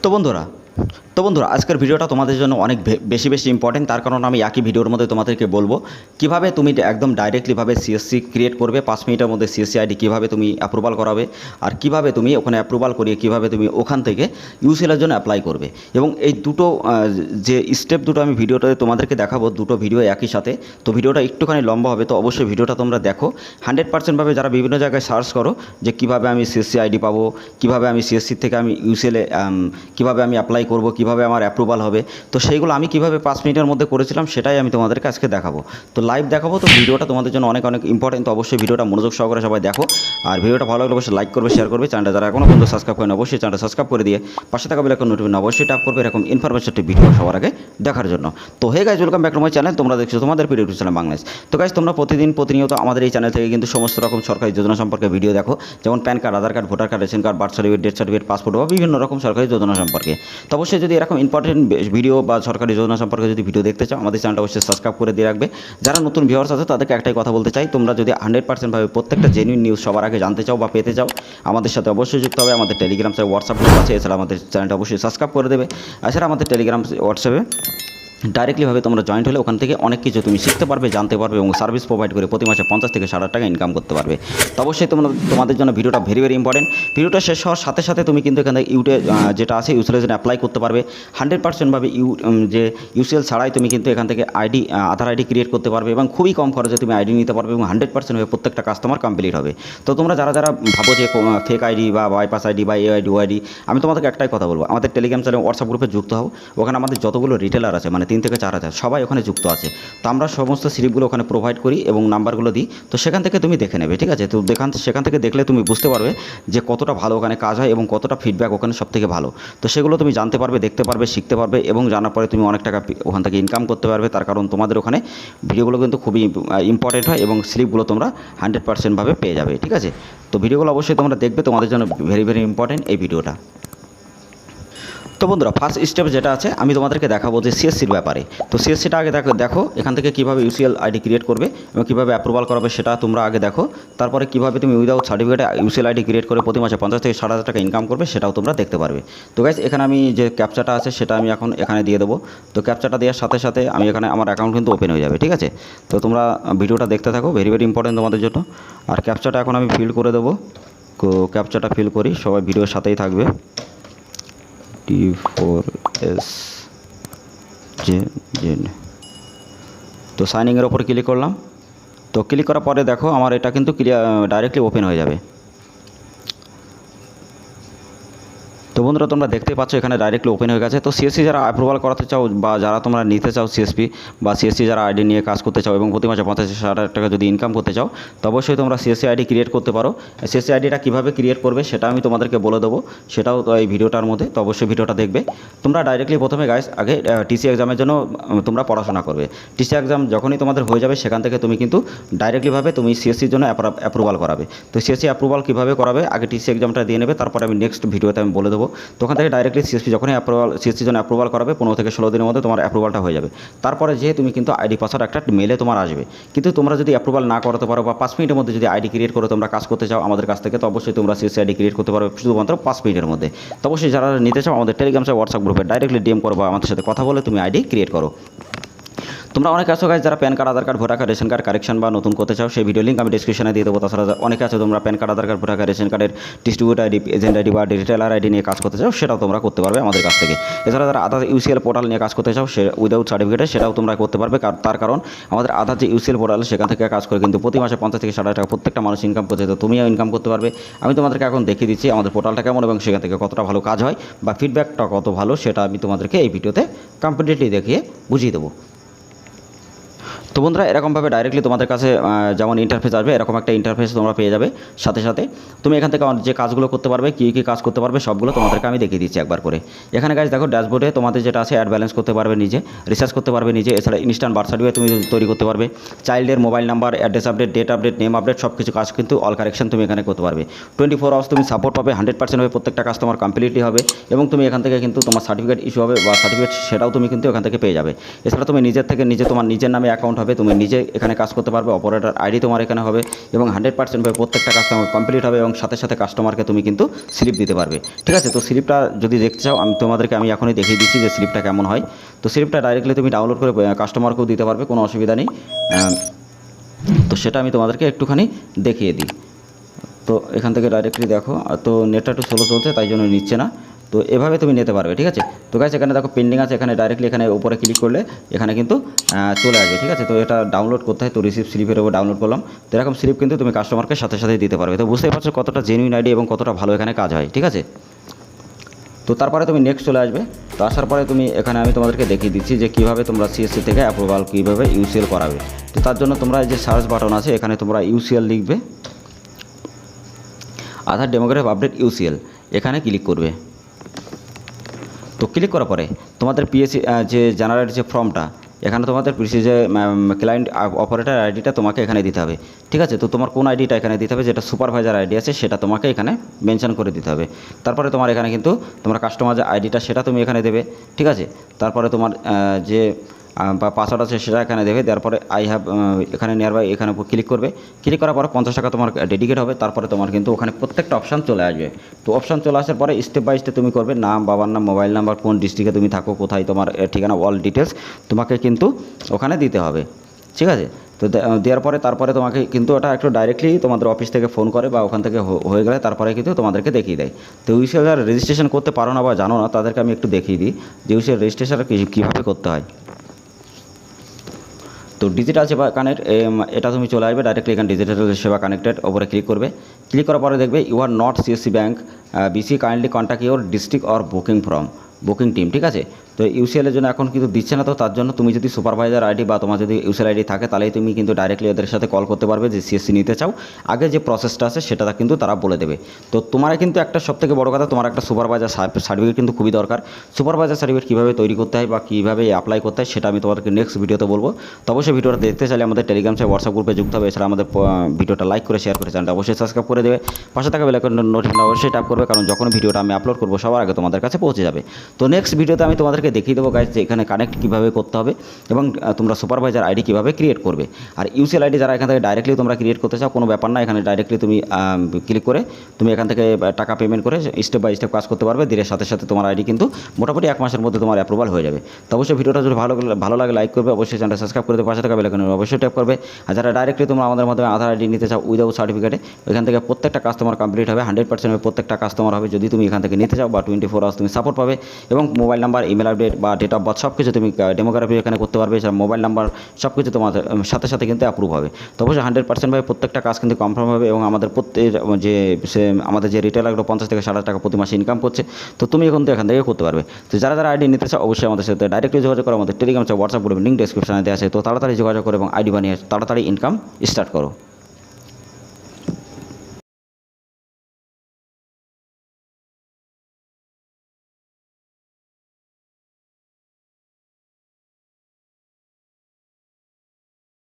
তো বন্ধুরা আজকের ভিডিওটা তোমাদের জন্য অনেক বেশি ইম্পর্টেন্ট। তার কারণ আমি একই ভিডিওর মধ্যে তোমাদেরকে বলবো কিভাবে তুমি একদম ডাইরেক্টলিভাবে সিএসসি ক্রিয়েট করবে, 5 মিনিটের মধ্যে সিএসসি আইডি কীভাবে তুমি অ্যাপ্রুভাল করাবে, আর কিভাবে তুমি ওখানে অ্যাপ্রুভাল করিয়ে কীভাবে তুমি ওখান থেকে ইউসিএলের জন্য অ্যাপ্লাই করবে। এবং এই দুটো যে স্টেপ দুটো আমি ভিডিওটাতে তোমাদেরকে দেখাবো, দুটো ভিডিও একই সাথে। তো ভিডিওটা একটুখানি লম্বা হবে, তো অবশ্যই ভিডিওটা তোমরা দেখো 100%ভাবে। যারা বিভিন্ন জায়গায় সার্চ করো যে কীভাবে আমি সিএসসি আইডি পাবো, কীভাবে আমি সিএসসি থেকে আমি ইউসিএলে কীভাবে আমি অ্যাপ্লাই করব, কীভাবে আমার অ্যাপ্রুভাল হবে, তো সেইগুলো আমি কীভাবে 5 মিনিটের মধ্যে করেছিলাম সেটাই আমি তোমাদেরকে আজকে দেখাবো। তো লাইভ দেখাবো, তো ভিডিওটা তোমাদের জন্য অনেক ইম্পর্টেন্ট। তো অবশ্যই ভিডিওটা মনোযোগ সহকারে সবাই দেখো। আর ভিডিওটা ভালো লাগলে অবশ্যই লাইক করবে, শেয়ার করবে। চ্যানেলটা যারা এখনও পর্যন্ত সাবস্ক্রাইব করেন অবশ্যই চ্যানেলটা সাবস্ক্রাইব করে দিয়ে পাশে থাকা বেল আইকন নোটিফিকেশন অবশ্যই ট্যাপ করবে এরকম ইনফরমেটিভ ভিডিও সবার আগে দেখার জন্য। তো hey guys, welcome back to my channel. তোমরা দেখছো তোমাদের প্রিয় ইউটিউব চ্যানেল বাংলাদেশ। তো গাইজ, তোমরা প্রতিনিয়ত আমাদের এই চ্যানেল থেকে কিন্তু সমস্ত রকম সরকারি যোজনা সম্পর্কে ভিডিও দেখো, যেমন PAN card, Aadhaar card, voter card, ration card, birth certificate, death certificate, passport বা বিভিন্ন রকম সরকারি যোজনা সম্পর্কে। তো অবশ্যই যদি এরকম ইম্পর্টেন্ট ভিডিও বা সরকারি যোজনা সম্পর্কে যদি ভিডিও দেখতে চাও, আমাদের চ্যানেলটা অবশ্যই সাবস্ক্রাইব করে দিয়ে রাখবে। যারা নতুন ভিউয়ার্স আছে তাদেরকে একটাই কথা বলতে চাই, তোমরা যদি 100%ভাবে প্রত্যেকটা জেনুইন নিউজ সবার আগে জানতে চাও বা পেতে চাও, আমাদের সাথে অবশ্যই যুক্ত হবে। আমাদের টেলিগ্রাম সাথে হোয়াটসঅ্যাপ গ্রুপ আছে, এছাড়া আমাদের চ্যানেলটা অবশ্যই সাবস্ক্রাইব করে দেবে। এছাড়া আমাদের টেলিগ্রাম হোয়াটসঅ্যাপে ডাইরেক্টলিভাবে তোমরা জয়েন্ট হলে ওখান থেকে অনেক কিছু তুমি শিখতে পারবে, জানতে পারবে এবং সার্ভিস প্রোভাইড করে প্রতি মাসে 50 থেকে 60 টাকা ইনকাম করতে পারবে। তো অবশ্যই তোমাদের জন্য ভিডিওটা ভেরি ইম্পর্টেন্ট। ভিডিওটা শেষ হওয়ার সাথে সাথে তুমি কিন্তু এখানে যেটা আছে ইউসিএলের জন্য অ্যাপ্লাই করতে পারবে 100%ভাবে। যে ইউসিএল ছাড়াই তুমি কিন্তু এখান থেকে আধার আইডি ক্রিয়েট করতে পারবে এবং খুবই কম খরচে তুমি আইডি নিতে পারবে এবং 100%ভাবে প্রত্যেকটা কাস্টমার কমপ্লিট হবে। তো তোমরা যারা ভাবো যে ফেক আইডি বা বাইপাস আইডি বা এআইডি ওআইডি, আমি তোমাদেরকে একটাই কথা বলবো, আমাদের টেলিগ্রাম চ্যানেল হোয়াটসঅ্যাপ গ্রুপে যুক্ত হও। ওখানে আমাদের যতগুলো রিটেলার আছে, মানে 3 থেকে 4 হাজার সবাই ওখানে যুক্ত আছে। তো আমরা সমস্ত স্লিপগুলো ওখানে প্রোভাইড করি এবং নাম্বারগুলো দিই। তো সেখান থেকে তুমি দেখে নেবে, ঠিক আছে? তো সেখান থেকে দেখলে তুমি বুঝতে পারবে যে কতটা ভালো ওখানে কাজ হয় এবং কতটা ফিডব্যাক ওখানে সবথেকে ভালো। তো সেগুলো তুমি জানতে পারবে, দেখতে পারবে, শিখতে পারবে এবং জানার পরে তুমি অনেক টাকা ওখান থেকে ইনকাম করতে পারবে। তার কারণ তোমাদের ওখানে ভিডিওগুলো কিন্তু খুবই ইম্পর্টেন্ট হয় এবং স্লিপগুলো তোমরা 100%ভাবে পেয়ে যাবে, ঠিক আছে? তো ভিডিওগুলো অবশ্যই তোমরা দেখবে, তোমাদের জন্য ভেরি ইম্পর্টেন্ট এই ভিডিওটা। তো বন্ধুরা, ফার্স্ট স্টেপ যেটা আছে আমি তোমাদেরকে দেখাবো যে সিএসসির ব্যাপারে। তো সিএসসিটা আগে দেখো এখান থেকে কীভাবে ইউসিএল আইডি ক্রিয়েট করবে এবং কীভাবে অ্যাপ্রুভাল করাবে সেটা তোমরা আগে দেখো। তারপরে কীভাবে তুমি উইদাউট সার্টিফিকেটে ইউসিএল আইডি ক্রিয়েট করে প্রতি মাসে 50 থেকে 60 হাজার টাকা ইনকাম করবে সেটাও তোমরা দেখতে পারবে। তো গাইজ, এখানে আমি যে ক্যাপচাটা আছে সেটা আমি এখন এখানে দিয়ে দেবো। তো ক্যাপচাটা দেওয়ার সাথে সাথে আমি এখানে আমার অ্যাকাউন্ট কিন্তু ওপেন হয়ে যাবে, ঠিক আছে? তো তোমরা ভিডিওটা দেখতে থাকো, ভেরি ইম্পর্টেন্ট তোমাদের জন্য। আর ক্যাপচাটা এখন আমি ফিল করে দেবো। তো ক্যাপচাটা ফিল করি, সবাই ভিডিওর সাথেই থাকবে। T4S তো সাইনিংয়ের ওপর ক্লিক করলাম। তো ক্লিক করার পরে দেখো আমার এটা কিন্তু ডাইরেক্টলি ওপেন হয়ে যাবে। তো বন্ধুরা, তোমরা দেখতেই পাচ্ছ এখানে ডাইরেক্টলি ওপেন হয়ে গেছে। তো সিএসসি যারা অ্যাপ্রুভাল করাতে চাও বা যারা তোমরা নিতে চাও সিএসপি বা সিএসসি যারা আইডি নিয়ে কাজ করতে চাও এবং প্রতি মাসে 50 থেকে 60 হাজার টাকা যদি ইনকাম করতে চাও, তো অবশ্যই তোমরা সিএসসি আইডি ক্রিয়েট করতে পারো। সিএসসি আইডিটা কীভাবে ক্রিয়েট করবে সেটা আমি তোমাদেরকে বলে দেবো, সেটাও তো এই ভিডিওটার মধ্যে। তো অবশ্যই ভিডিওটা দেখবে। তোমরা ডাইরেক্টলি প্রথমে গাইস আগে টিসি এক্সামের জন্য তোমরা পড়াশোনা করবে। টিসি এক্সাম যখনই তোমাদের হয়ে যাবে সেখান থেকে তুমি কিন্তু ডাইরেক্টলিভাবে তুমি সিএসসির জন্য অ্যাপ্রুভাল করাবে। তো সিএসসি অ্যাপ্রুভাল কীভাবে করাবে, আগে টিসি এক্সামটা দিয়ে নেবে, তারপরে আমি নেক্সট ভিডিওতে আমি বলে দেবো। তো ওখান থেকে ডাইরেক্টলি সিএসপি যখনই সিএসসির জন্য অ্যাপ্রুভাল করাবে 15 থেকে 16 দিনের মধ্যে তোমার অ্যাপ্রুভালটা হয়ে যাবে। তারপরে তুমি কিন্তু আইডি পাসওয়ার্ড একটা মেলে তোমার আসবে। কিন্তু তোমরা যদি অ্যাপ্রুভাল না করতে পারো বা 5 মিনিটের মধ্যে যদি আইডি ক্রিয়েট করে তোমরা কাজ করতে চাও আমাদের কাছ থেকে, তো অবশ্যই তোমরা সিএসসি আইডি ক্রিয়েট করতে পারবে শুধুমাত্র 5 মিনিটের মধ্যে। তো অবশ্যই যারা নিতে চাও আমাদের টেলিগ্রাম হোয়াটসঅ্যাপ গ্রুপে ডাইরেক্টলি ডিএম করো বা আমাদের সাথে কথা বলে তুমি আইডি ক্রিয়েট করো। তোমরা অনেকে আছো গাইজ যারা PAN card, Aadhaar card, voter card, ration card correction বা নতুন করতে চাও, সেই ভিডিও লিঙ্ক আমি ডিসক্রিপশনে দিয়ে দেবো। তাছাড়া অনেকে আছে তোমরা pan card, Aadhaar card, voter card, ration কার্ডের ডিস্ট্রিবিউটার আইডি, এজেন্ট আইডি বা রিটেলার আইডি নিয়ে কাজ করতে চাও, সেটাও তোমরা করতে পারবে আমাদের কাছ থেকে। এছাড়া যারা আধার ইউসিএল পোর্টাল নিয়ে কাজ করতে চাও সে উইদাউট সার্টিফিকেটে, সেটাও তোমরা করতে পারবে। তার কারণ আমাদের আধার যে ইউসিএল পোর্টাল সেখান থেকে কাজ করে কিন্তু প্রতি মাসে 50 থেকে 60 হাজার টাকা প্রত্যেকটা মানুষ ইনকাম করছে। তো তুমিও ইনকাম করতে পারবে। আমি তোমাদেরকে এখন দেখিয়ে দিচ্ছি আমাদের পোর্টালটা কেমন এবং সেখান থেকে কতটা ভালো কাজ হয় বা ফিডব্যাকটা কত ভালো সেটা আমি তোমাদেরকে এই ভিডিওতে কমপ্লিটলি দেখিয়ে বুঝিয়ে দেবো। তো বন্ধুরা, এরকমভাবে ডাইরেক্টলি তোমাদের কাছে যেমন ইন্টারফেস আসবে এরকম একটা ইন্টারফেস তোমরা পেয়ে যাবে। সাথে সাথে তুমি এখান থেকে যে কাজগুলো করতে পারবে, কী কাজ করতে পারবে সবগুলো তোমাদেরকে আমি দেখিয়ে দিচ্ছি একবার করে। এখানে গাইজ দেখো ড্যাশবোর্ডে তোমাদের যেটা আছে অ্যাড ব্যালেন্স করতে পারবে নিজে, রিসার্চ করতে পারবে নিজে। এছাড়া ইনস্ট্যান্ট বার্থ সার্টিফিকেট তুমি তৈরি করতে পারবে, চাইল্ডের mobile number, address update, date update, name update সব কিছু কাজ কিন্তু অল কারেকশন তুমি এখানে করতে পারবে। 24 আওয়ার্স তুমি সাপোর্ট পাবে, 100% হবে, প্রত্যেকটা কাজ তোমার কমপ্লিটলি হবে এবং তুমি এখান থেকে কিন্তু তোমার সার্টিফিকেট ইস্যু হবে বা সার্টিফিকেট সেটাও তুমি কিন্তু এখান থেকে পেয়ে যাবে। এছাড়া তুমি নিজের থেকে তোমার নিজের নামে অ্যাকাউন্ট হবে হবে, তুমি নিজে এখানে কাজ করতে পারবে, অপারেটর আইডি তোমার এখানে হবে এবং 100% ভাবে প্রত্যেকটা কাজ তোমার কমপ্লিট হবে এবং সাথে সাথে কাস্টমারকে তুমি কিন্তু স্লিপ দিতে পারবে। ঠিক আছে, তো স্লিপটা যদি দেখতে চাও আমি এখনই দেখিয়ে দিচ্ছি যে স্লিপটা কেমন হয়। তো স্লিপটা ডাইরেক্টলি তুমি ডাউনলোড করে কাস্টমারকেও দিতে পারবে, কোনো অসুবিধা নেই। তো সেটা আমি তোমাদেরকে একটুখানি দেখিয়ে দিই। তো এখান থেকে ডাইরেক্টলি দেখো, তো নেটটা একটু স্লো চলছে তাই জন্য নিচ্ছে না। তো এভাবে তুমি নিতে পারবে। ঠিক আছে, তো গাইস এখানে দেখো পেন্ডিং আছে, এখানে ডাইরেক্টলি এখানে উপরে ক্লিক করলে এখানে কিন্তু চলে আসবে। ঠিক আছে, তো এটা ডাউনলোড করতে হয়, তো রিসিভ স্লিপের উপর ডাউনলোড করলাম। তো এরকম স্লিপ কিন্তু তুমি কাস্টমারকে সাথে সাথে দিতে পারবে। তো বুঝতেই পারছো কতটা জেনুইন আইডি এবং কতটা ভালো এখানে কাজ হয়। ঠিক আছে, তো তারপরে তুমি নেক্সট চলে আসবে। তো আসার পরে তুমি এখানে আমি তোমাদেরকে দেখিয়ে দিচ্ছি যে কীভাবে তোমরা সিএসসি থেকে অ্যাপ্রুভাল কীভাবে ইউসিএল করাবে। তো তার জন্য তোমরা এই যে সার্চ বাটন আছে, এখানে তোমরা ইউসিএল লিখবে, আধার ডেমোগ্রাফি আপডেট ইউসিএল, এখানে ক্লিক করবে। তো ক্লিক করার পরে তোমাদের পিএসসি যে জেনারেট যে ফর্মটা, এখানে তোমাদের পিএসসি যে ক্লায়েন্ট অপারেটর আইডিটা তোমাকে এখানে দিতে হবে। ঠিক আছে, তো তোমার কোন আইডিটা এখানে দিতে হবে, যেটা সুপারভাইজার আইডি আছে সেটা তোমাকে এখানে মেনশন করে দিতে হবে। তারপরে তোমার এখানে কিন্তু তোমার কাস্টমার যে আইডিটা সেটা তুমি এখানে দেবে। ঠিক আছে, তারপরে তোমার যে বা পাসওয়ার্ড আছে সেটা এখানে দেবে। দেওয়ার পরে আই হ্যাভ এখানে নিয়ার বাই এখানে ক্লিক করবে। ক্লিক করার পরে 50 টাকা তোমার ডেডিকেট হবে। তারপরে তোমার কিন্তু ওখানে প্রত্যেকটা অপশান চলে আসবে। তো অপশান চলে আসার পরে স্টেপ বাই স্টেপ তুমি করবে, নাম, বাবার নাম, মোবাইল নাম্বার, কোন ডিস্ট্রিক্টে তুমি থাকো, কোথায় তোমার ঠিকানা, অল ডিটেলস তোমাকে কিন্তু ওখানে দিতে হবে। ঠিক আছে, তো দেওয়ার পরে তারপরে তোমাকে কিন্তু ওটা একটু ডাইরেক্টলি তোমাদের অফিস থেকে ফোন করে বা ওখান থেকে হয়ে গেলে তারপরে কিন্তু তোমাদেরকে দেখিয়ে দেয়। তো ইউসিএল যারা রেজিস্ট্রেশন করতে পারো না বা জানো না তাদেরকে আমি একটু দেখিয়ে দিই যে ইউসিএল রেজিস্ট্রেশনটা কীভাবে করতে হয়। তো ডিজিটাল সেবা কানেক্ট এটা তুমি চলে আসবে ডাইরেক্টলি এখানে ডিজিটাল সেবা কানেক্টেড ওপরে ক্লিক করবে। ক্লিক করার পরে দেখবে you are not CSC bank BC kindly contact your district or booking team. ঠিক আছে, তো ইউসিএলের জন্য এখন কিন্তু দিচ্ছে না। তো তার জন্য তুমি যদি সুপারভাইজার আইডি বা তোমার যদি ইউসিএল আইডি থাকে তাহলেই তুমি কিন্তু ডাইরেক্টলি ওদের সাথে কল করতে পারবে যে সিএসসি নিতে চাও। আগে যে প্রসেসটা আছে সেটা কিন্তু তারা বলে দেবে। তো তোমার কিন্তু একটা সবথেকে বড় কথা, তোমার একটা সুপারভাইজার সার্টিফিকেট কিন্তু খুবই দরকার। সুপারভাইজার সার্টিফিকেট কীভাবে তৈরি করতে হয় বা কীভাবে অ্যাপ্লাই করতে হয় সেটা আমি তোমাদেরকে নেক্সট ভিডিওতে বলবো। তো অবশ্যই ভিডিওটা দেখতে চাইলে আমাদের টেলিগ্রাম সে হোয়াটসঅ্যাপ গ্রুপে যুক্ত হবে। এছাড়া আমাদের ভিডিওটা লাইক করে শেয়ার করে চ্যানেলটা অবশ্যই সাবস্ক্রাইব করে দেবে। পাশে থাকা বেল আইকনটা নোটিফিকেশন অবশ্যই ট্যাপ করবে, কারণ যখন ভিডিওটা আমি আপলোড করবো সবার আগে তোমাদের কাছে পৌঁছে যাবে। তো নেক্সট ভিডিওতে আমি তোমাদেরকে দেখিয়ে দেবো গাইজ যে এখানে কানেক্ট কীভাবে করতে হবে এবং তোমরা সুপারভাইজার আইডি কীভাবে ক্রিয়েট করবে। আর ইউসিএল আইডি যারা এখান থেকে ডাইরেক্টলি তোমরা ক্রিয়েট করতে চাও কোনো ব্যাপার না, এখানে ডাইরেক্টলি তুমি ক্লিক করে তুমি এখান থেকে টাকা পেমেন্ট করে স্টেপ বাই স্টেপ কাজ করতে পারবে। ধীরে সাথে সাথে তোমার আইডি কিন্তু মোটামুটি 1 মাসের মধ্যে তোমার অ্যাপ্রুভাল হয়ে যাবে। তো অবশ্যই ভিডিওটা যদি ভালো লাগে লাইক করবে, অবশ্যই চ্যানেলটা সাবস্ক্রাইব করে দেবে, পাশে থাকা বেল আইকন অবশ্যই ট্যাপ করবে। আর যারা ডাইরেক্টলি তোমরা আমাদের মাধ্যমে আধার আইডি নিতে চাও উইদাউট সার্টিফিকেটে, এখান থেকে প্রত্যেকটা কাজ তোমার কমপ্লিট হবে, 100% প্রত্যেকটা কাজ তোমার হবে যদি তুমি এখান থেকে নিতে চাও, বা 24 আওয়ার্স তুমি সাপোর্ট পাবে এবং মোবাইল নাম্বার, ইমেল আপডেট বা ডেট অফ বার্থ সব কিছু তুমি ডেমোগ্রাফি এখানে করতে পারবে। এছাড়া মোবাইল নাম্বার সব কিছু তোমার সাথে সাথে কিন্তু অ্যাপ্রুভ হবে। তো অবশ্যই 100% ভাবে প্রত্যেকটা কাজ কিন্তু কনফার্ম হবে এবং আমাদের আমাদের যে রিটেলারগুলো 50 থেকে 60 টাকা প্রতি মাসে ইনকাম করছে, তো তুমি এখন তো এখান থেকে করতে পারবে। তো যারা আইডি নিতে চাও অবশ্যই আমাদের সাথে ডাইরেক্টলি যোগাযোগ করো। আমাদের টেলিগ্রাম হোয়াটসঅ্যাপ গ্রুপে লিঙ্ক ডেসক্রিপশনে দেওয়া আছে, তো তাড়াতাড়ি যোগাযোগ করো এবং আইডি বানিয়ে তাড়াতাড়ি ইনকাম স্টার্ট করো।